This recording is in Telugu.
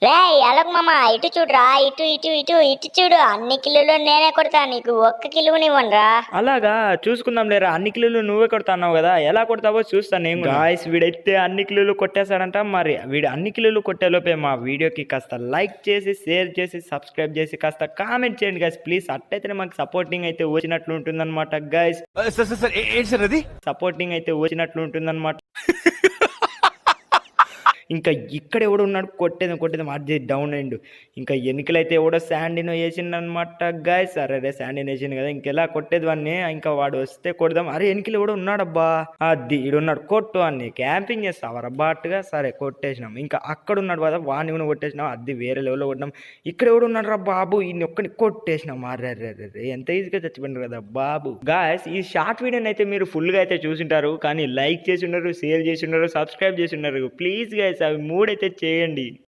రేయ్ అలక్ మామ ఇటు చూడురా, ఇటు ఇటు ఇటు ఇటు చూడు, అన్ని కిల్లులు నేనే కొడతా, నీకు ఒక్క కిలువనివ్వనురా. అలాగా చూసుకుందాం లేరా, అన్ని కిలోలు నువ్వే కొడతాన్నావు కదా, ఎలా కొడతావో చూస్తాను నేను. గాయస్ వీడైతే అన్ని కిలోలు కొట్టేశాడంట. మరి వీడు అన్ని కిలోలు కొట్టేలోపే మా వీడియోకి కాస్త లైక్ చేసి, షేర్ చేసి, సబ్స్క్రైబ్ చేసి, కాస్త కామెంట్ చేయండి గైస్ ప్లీజ్. అట్టయితే మాకు సపోర్టింగ్ అయితే వచ్చినట్లు ఉంటుందన్నమాట గైస్. సపోర్టింగ్ అయితే వచ్చినట్లు ఉంటుందన్నమాట. ఇంకా ఇక్కడ ఎవడు ఉన్నాడు, కొట్టేది అది డౌన్ అయిండు. ఇంకా ఎన్నికలైతే ఎవడో శాండీనో వేసిండనమాట గైస్. అరే శాండీని వేసిండు కదా, ఇంకెలా కొట్టేది వాడిని. ఇంకా వాడు వస్తే కొడదాం. అరే ఎన్నికలు ఎవడో ఉన్నాడబ్బా, అది ఈడున్నాడు, కొట్టు అన్ని క్యాంపింగ్ చేస్తావా రబ్బాట్టుగా. సరే కొట్టేసినాం. ఇంకా అక్కడ ఉన్నాడు కదా, వాడిని కూడా కొట్టేసినాం. అది వేరే లెవెల్లో కొట్టినాం. ఇక్కడ ఎవడు ఉన్నాడు రా బాబు, ఈయన ఒక్కడిని కొట్టేసినాం. అరే ఎంత ఈజీగా చచ్చిపోయినారు కదా బాబు. గాయస్ ఈ షార్ట్ వీడియోని అయితే మీరు ఫుల్గా అయితే చూసింటారు, కానీ లైక్ చేసి ఉన్నారు, షేర్ చేసి ఉన్నారు, సబ్స్క్రైబ్ చేసి ఉన్నారు. ప్లీజ్ గైస్ అవి మూడైతే చేయండి.